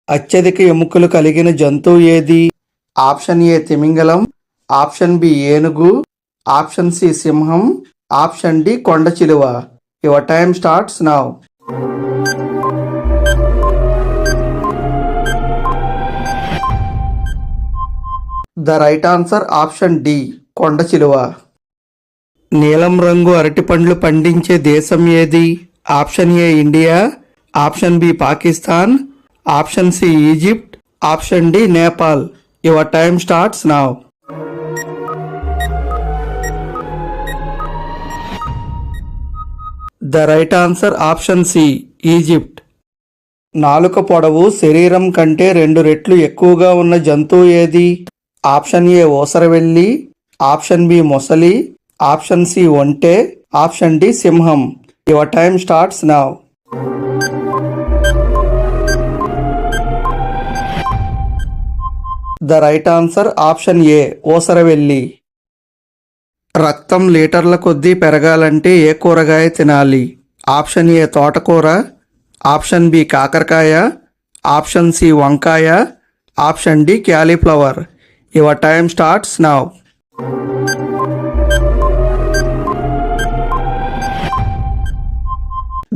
అత్యధిక ఎముకలు కలిగిన జంతువు ఏది? ఆప్షన్ ఏ తిమింగలం, ఆప్షన్ బి ఏనుగు, ఆప్షన్ సి సింహం, ఆప్షన్ డి కొండ చిలువ. Your time starts now. The right answer option D కొండ చిలువ. నీలం రంగు అరటిపండ్లు పండించే దేశం ఏది? Option A India, option B Pakistan, option C Egypt, option D Nepal. Your time starts now. The right answer option C Egypt. నాలుక పొడవు శరీరం కంటే 2 రెట్లు ఎక్కువగా ఉన్న జంతువు ఏది? ఆప్షన్ ఏ ఊసరవెల్లి, ఆప్షన్ బి మొసలి, ఆప్షన్ సి ఒంటె, ఆప్షన్ డి సింహం. Your time starts now. The right answer option A ఊసరవెల్లి. రక్తం లీటర్ల కొద్దీ పెరగాలంటే ఏ కూరగాయ తినాలి? ఆప్షన్ ఏ తోటకూర, ఆప్షన్ బి కాకరకాయ, ఆప్షన్ సి వంకాయ, option D cauliflower. Your time starts now.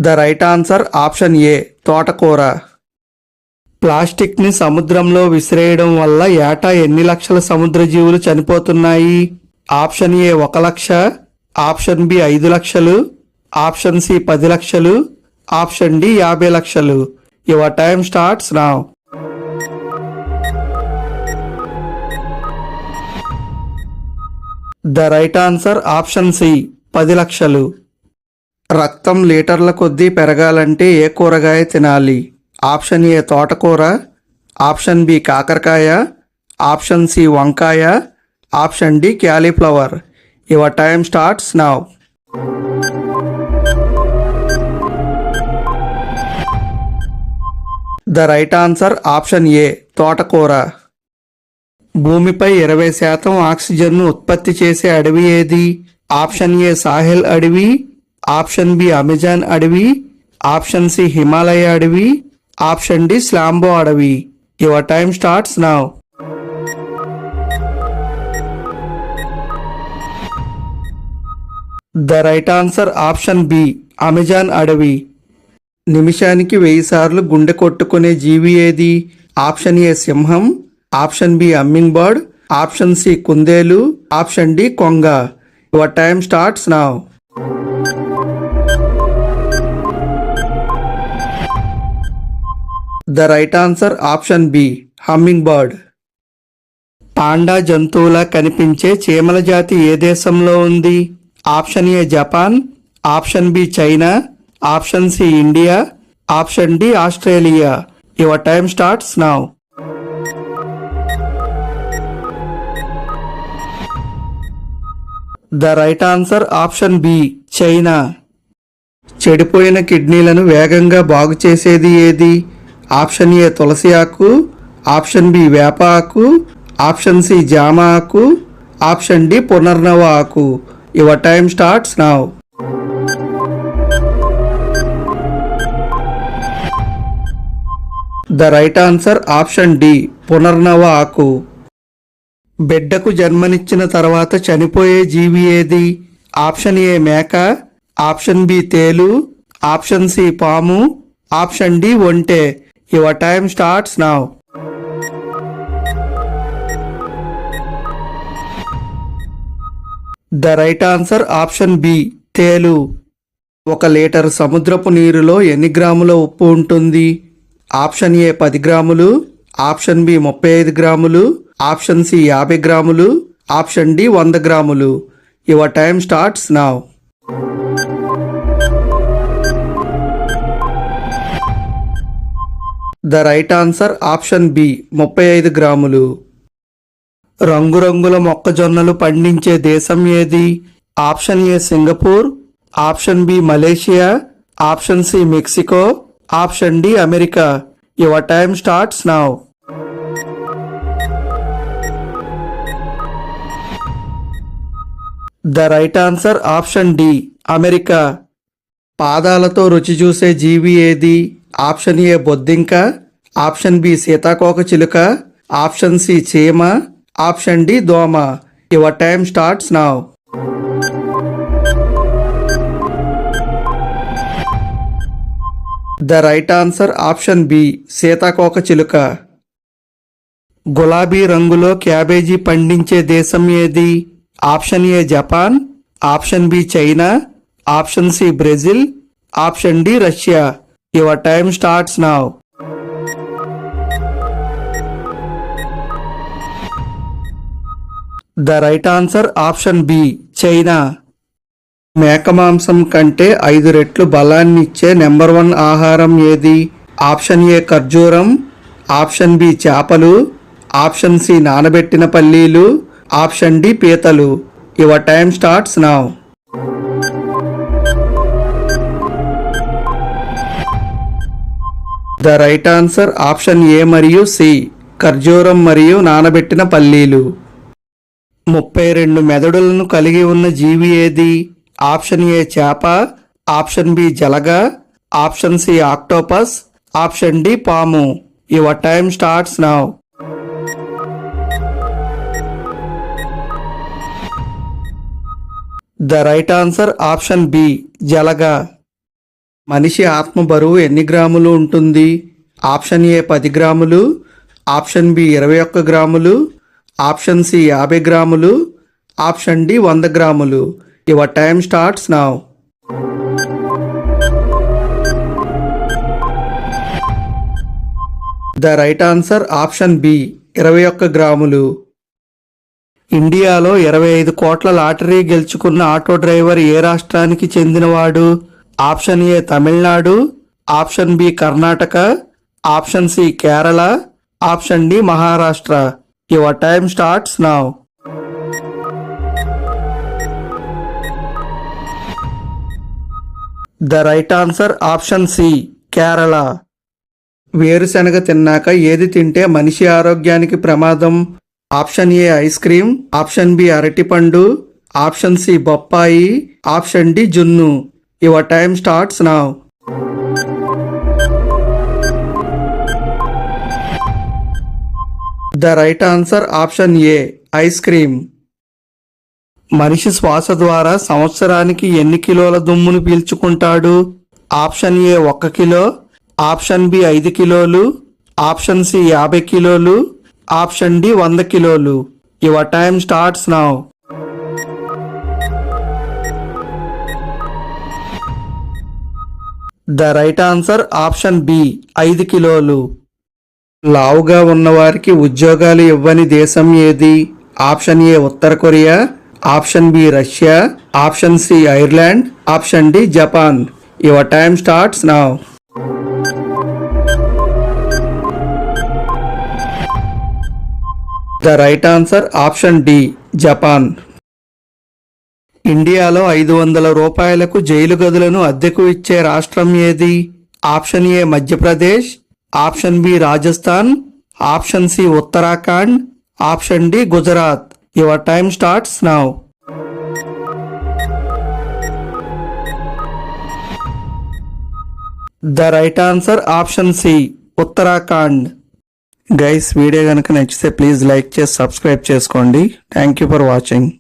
The right answer option A తోటకూర. ప్లాస్టిక్ని సముద్రంలో విసిరేయడం వల్ల ఏటా ఎన్ని లక్షల సముద్ర జీవులు చనిపోతున్నాయి? Option A 1 lakh, option B 5 లక్షలు, ఆప్షన్ సి 10 లక్షలు, ఆప్షన్ డి 50 లక్షలు. Your time starts now. The right answer option C 10 లక్షలు. రక్తం లీటర్ల కొద్దీ పెరగాలంటే ఏ కూరగాయ తినాలి? ఆప్షన్ ఏ తోటకూర, ఆప్షన్ బి కాకరకాయ, ఆప్షన్ సి వంకాయ, option D cauliflower. Your time starts now. The right answer option A తోటకూర. భూమిపై 20% ఆక్సిజన్ను ఉత్పత్తి చేసే అడవి ఏది? ఆప్షన్ ఏ సాహెల్ అడవి, ఆప్షన్ బి అమెజాన్ అడవి, ఆప్షన్ సి హిమాలయ అడవి, ఆప్షన్ డి స్లాంబో అడవి. Your time starts now. The right answer option B Amazon అడవి. నిమిషానికి 1000 సార్లు గుండె కొట్టుకునే జీవి ఏది? ఆప్షన్ ఏ సింహం, option B hummingbird, option C కుందేలు, ఆప్షన్ డి కొంగ. Your time starts now. The right answer option B hummingbird. Panda జంతువులా కనిపించే చీమల జాతి ఏ దేశంలో ఉంది? Option A Japan, option B China, option C India, option D Australia. Your time starts now. The right answer option B China. చెడిపోయిన కిడ్నీలను వేగంగా బాగు చేసేది ఏది? ఆప్షన్ ఏ తులసి ఆకు, ఆప్షన్ బి వేప ఆకు, ఆప్షన్ సి జామ ఆకు, ఆప్షన్ డి పునర్నవ ఆకు. Your time starts now. The right answer option D పునర్నవ ఆకు. బిడ్డకు జన్మనిచ్చిన తర్వాత చనిపోయే జీవి ఏది? ఆప్షన్ ఏ మేక, ఆప్షన్ బి తేలు, ఆప్షన్ సి పాము, ఆప్షన్ డి ఒంటె. Your time starts now. The right answer option B తేలు. 1 లీటర్ సముద్రపు నీరులో ఎన్ని గ్రాముల ఉప్పు ఉంటుంది? ఆప్షన్ ఏ 10 గ్రాములు, ఆప్షన్ బి 35 గ్రాములు, ఆప్షన్ సి 50 గ్రాములు, ఆప్షన్ డి 100 గ్రాములు. Your time starts now. The right answer option B 35 గ్రాములు. రంగురంగుల మొక్కజొన్నలు పండించే దేశం ఏది? Option A Singapore, option B Malaysia, option C Mexico, option D America. Your time starts now. The right answer option D America. పాదాలతో రుచి చూసే జీవి ఏది? ఆప్షన్ ఏ బొద్దింక, ఆప్షన్ బి సీతాకోక చిలుక, ఆప్షన్ సి చీమ, ఆప్షన్ డి దోమ. Your time starts now. The right answer option B సీతాకోక చిలుక. గులాబీ రంగులో క్యాబేజీ పండించే దేశం ఏది? Option A Japan, option B China, option C Brazil, option D Russia. Your time starts now. The right answer option B China. మేక మాంసం కంటే 5 రెట్లు బలాన్నిచ్చే నెంబర్ 1 ఆహారం ఏది? ఆప్షన్ ఏ ఖర్జూరం, ఆప్షన్ బి చేపలు, ఆప్షన్ సి నానబెట్టిన పల్లీలు, ఆప్షన్ డి పీతలు. Your time starts now. The right answer option ఏ మరియు సి ఖర్జూరం మరియు నానబెట్టిన పల్లీలు. 32 మెదడులను కలిగి ఉన్న జీవి ఏది? ఆప్షన్ ఏ చేప, ఆప్షన్ బి జలగ, option C octopus, option D పాము. Your time starts now. The right answer option B జలగ. మనిషి ఆత్మ బరువు ఎన్ని గ్రాములు ఉంటుంది? ఆప్షన్ ఏ 10 గ్రాములు, ఆప్షన్ బి 21 గ్రాములు, ఆప్షన్ సి 50 గ్రాములు, ఆప్షన్ డి 100 గ్రాములు. Your time starts now. The right answer option B 21 గ్రాములు. ఇండియాలో 25 కోట్ల లాటరీ గెలుచుకున్న ఆటో డ్రైవర్ ఏ రాష్ట్రానికి చెందినవాడు? Option A Tamil Nadu, option B Karnataka, option C Kerala, option D Maharashtra. Your time starts now. The right answer option C Kerala. వేరుశనగ తిన్నాక ఏది తింటే మనిషి ఆరోగ్యానికి ప్రమాదం? Option A ice cream, option B అరటిపండు, ఆప్షన్ సి బొప్పాయి, ఆప్షన్ డి జున్ను. Your time starts now. The right answer option A ice cream. మనిషి శ్వాస ద్వారా సంవత్సరానికి ఎన్ని కిలోల దుమ్మును పీల్చుకుంటాడు? Option A 1 kilo, option B 5 కిలోలు, ఆప్షన్ సి 50 కిలోలు, ఆప్షన్ డి 100 కిలోలు. Your time starts now. The right answer option B 5 కిలోలు. లావుగా ఉన్నవారికి ఉద్యోగాలు ఇవ్వని దేశం ఏది? ఆప్షన్ ఏ ఉత్తర Korea, option B Russia, option C Ireland, option D Japan. Your time starts now. The right answer option D Japan. ఇండియాలో 500 రూపాయలకు జైలు గదులను అద్దెకు ఇచ్చే రాష్ట్రం ఏది? Option A Madhya Pradesh, option B Rajasthan, option C Uttarakhand, option D Gujarat. Your time starts now. The right answer option C Uttarakhand. Guys video కనుక నచ్చితే ప్లీజ్ లైక్ చేసి సబ్స్క్రైబ్ చేసుకోండి. Thank you for watching.